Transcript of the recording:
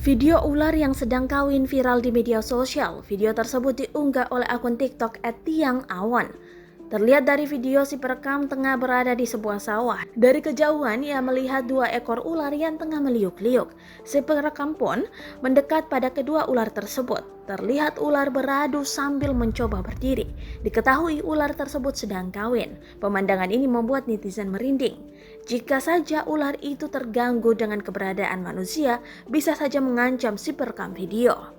Video ular yang sedang kawin viral di media sosial. Video tersebut diunggah oleh akun TikTok @tiangawan. Terlihat dari video si perekam tengah berada di sebuah sawah. Dari kejauhan ia melihat dua ekor ular yang tengah meliuk-liuk. Si perekam pun mendekat pada kedua ular tersebut. Terlihat ular beradu sambil mencoba berdiri. Diketahui ular tersebut sedang kawin. Pemandangan ini membuat netizen merinding. Jika saja ular itu terganggu dengan keberadaan manusia, bisa saja mengancam si perekam video.